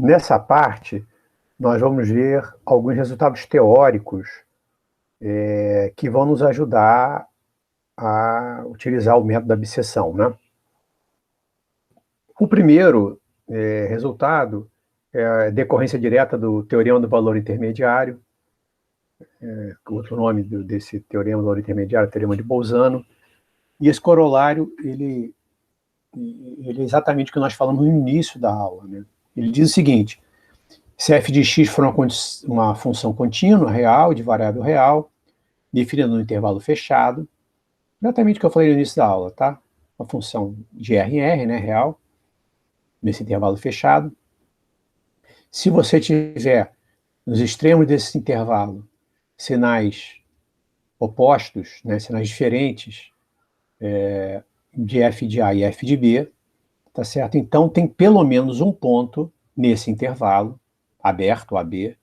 nessa parte, nós vamos ver alguns resultados teóricos que vão nos ajudar a utilizar o método da biseção, né? O primeiro resultado é a decorrência direta do teorema do valor intermediário. Outro nome desse teorema do valor intermediário é o teorema de Bolzano. E esse corolário, ele é exatamente o que nós falamos no início da aula, né? Ele diz o seguinte: se f de x for uma função contínua, real, de variável real, definida no intervalo fechado, exatamente o que eu falei no início da aula, tá? Uma função de R em R, né, real, nesse intervalo fechado. Se você tiver nos extremos desse intervalo sinais opostos, né, sinais diferentes de f de A e f de B, tá certo? Então tem pelo menos um ponto nesse intervalo aberto, AB,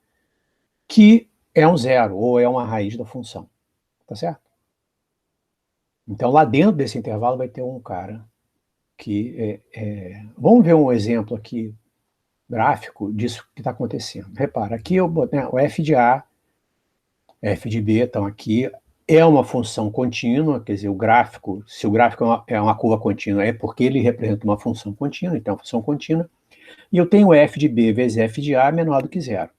que é um zero, ou é uma raiz da função, tá certo? Então lá dentro desse intervalo vai ter um cara que vamos ver um exemplo aqui gráfico disso que está acontecendo. Repara, aqui eu botei, né, o f de A, f de B estão aqui, é uma função contínua, quer dizer, o gráfico, se o gráfico é uma curva contínua, é porque ele representa uma função contínua, então é uma função contínua, e eu tenho f de B vezes f de A menor do que zero.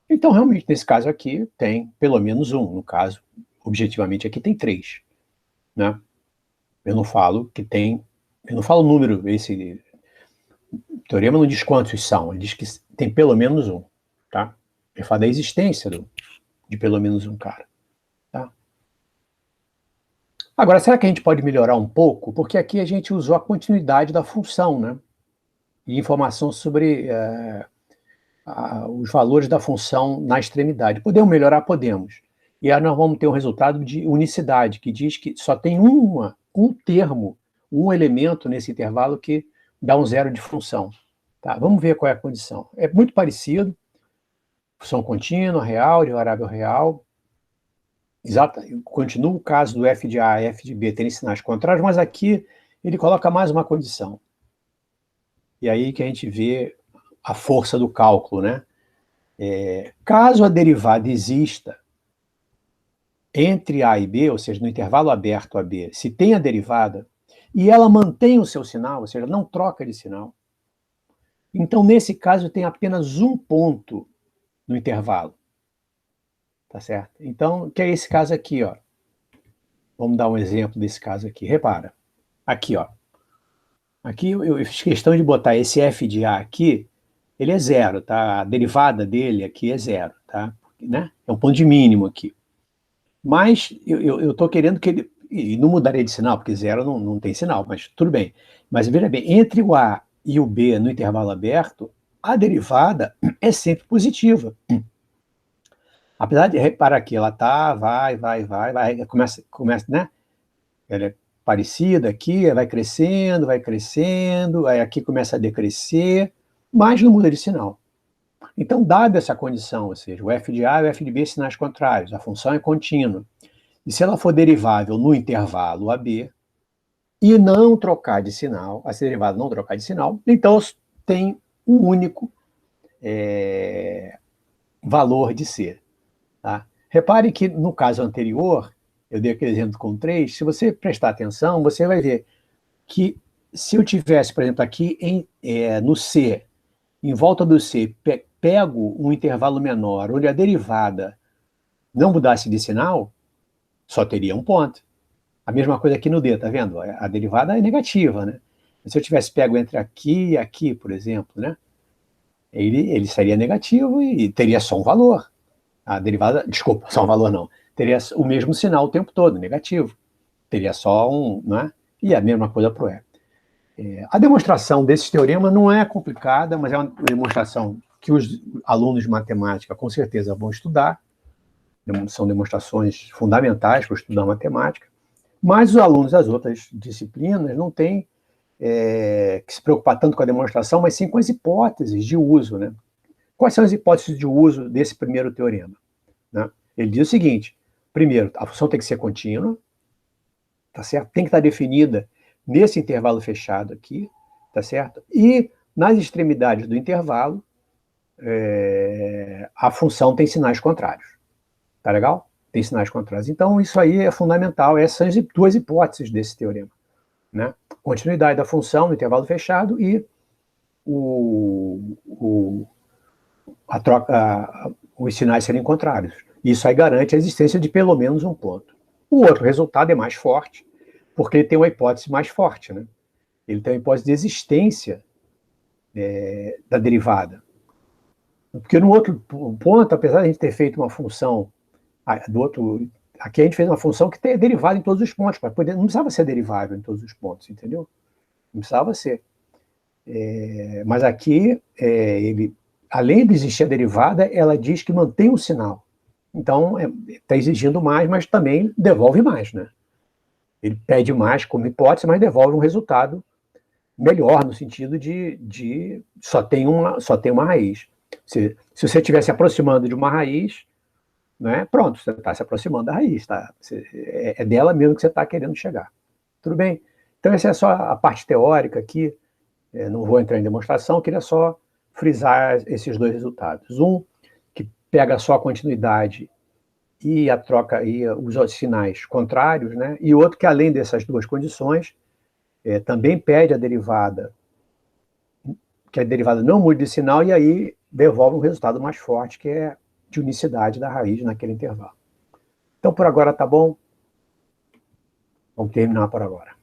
Então, realmente, nesse caso aqui, tem pelo menos um, no caso, objetivamente aqui tem 3, né? Eu não falo o número, esse teorema não diz quantos são, ele diz que tem pelo menos um, tá? Ele fala da existência de pelo menos um cara, tá? Agora, será que a gente pode melhorar um pouco? Porque aqui a gente usou a continuidade da função, né? E informação sobre os valores da função na extremidade. Podemos melhorar? Podemos. E aí nós vamos ter um resultado de unicidade, que diz que só tem um termo, um elemento nesse intervalo que dá um zero de função. Tá? Vamos ver qual é a condição. É muito parecido, função contínua, real, de variável real. Exato. Continua o caso do f de A e f de B terem sinais contrários, mas aqui ele coloca mais uma condição. E aí que a gente vê a força do cálculo, né? Caso a derivada exista entre A e B, ou seja, no intervalo aberto a B, se tem a derivada, e ela mantém o seu sinal, ou seja, não troca de sinal, então, nesse caso, tem apenas um ponto no intervalo. Tá certo? Então, que é esse caso aqui, ó. Vamos dar um exemplo desse caso aqui. Repara. Aqui, ó. Aqui eu fiz questão de botar esse f de A aqui, ele é zero, tá? A derivada dele aqui é zero, tá? Né? É um ponto de mínimo aqui. Mas eu estou querendo que ele... E não mudaria de sinal, porque zero não tem sinal, mas tudo bem. Mas veja bem, entre o A e o B no intervalo aberto, a derivada é sempre positiva. Apesar de, reparar aqui, ela tá, vai, começa, né? Ela é parecida aqui, vai crescendo, aí aqui começa a decrescer, mas não muda de sinal. Então, dada essa condição, ou seja, o f de A e o f de B sinais contrários, a função é contínua, e se ela for derivável no intervalo AB, e não trocar de sinal, a ser derivada não trocar de sinal, então tem um único valor de C. Tá? Repare que no caso anterior, eu dei aquele exemplo com 3, se você prestar atenção, você vai ver que se eu tivesse, por exemplo, aqui no C, em volta do C, pego um intervalo menor, onde a derivada não mudasse de sinal, só teria um ponto. A mesma coisa aqui no D, tá vendo? A derivada é negativa, né? Se eu tivesse pego entre aqui e aqui, por exemplo, né? Ele seria negativo e teria só um valor. A derivada, desculpa, só um valor não. Teria o mesmo sinal o tempo todo, negativo. Teria só um, né? E a mesma coisa para o E. A demonstração desse teorema não é complicada, mas é uma demonstração que os alunos de matemática com certeza vão estudar. São demonstrações fundamentais para estudar matemática. Mas os alunos das outras disciplinas não têm que se preocupar tanto com a demonstração, mas sim com as hipóteses de uso, né? Quais são as hipóteses de uso desse primeiro teorema? Né? Ele diz o seguinte: primeiro, a função tem que ser contínua, tá certo? Tem que estar definida nesse intervalo fechado aqui, tá certo? E Nas extremidades do intervalo, a função tem sinais contrários. Tá legal? Tem sinais contrários. Então, isso aí é fundamental, essas são as duas hipóteses desse teorema, né? Continuidade da função no intervalo fechado e os sinais serem contrários. Isso aí garante a existência de pelo menos um ponto. O outro resultado é mais forte, porque ele tem uma hipótese mais forte, né? Ele tem uma hipótese de existência da derivada. Porque no outro ponto, apesar de a gente ter feito uma função aqui a gente fez uma função que é derivada em todos os pontos, não precisava ser derivável em todos os pontos, entendeu? Não precisava ser. Mas aqui, além de existir a derivada, ela diz que mantém o sinal. Então, está exigindo mais, mas também devolve mais, né? Ele pede mais como hipótese, mas devolve um resultado melhor, no sentido de só tem uma raiz. Se você estiver se aproximando de uma raiz, né, pronto, você está se aproximando da raiz, tá? É dela mesmo que você está querendo chegar. Tudo bem? Então, essa é só a parte teórica aqui. Não vou entrar em demonstração, queria só frisar esses dois resultados. Um, que pega só a continuidade e a troca e os sinais contrários, né? E outro que, além dessas duas condições, também pede a derivada, que a derivada não mude de sinal, e aí devolve um resultado mais forte, que é de unicidade da raiz naquele intervalo. Então, por agora tá bom. Vamos terminar por agora.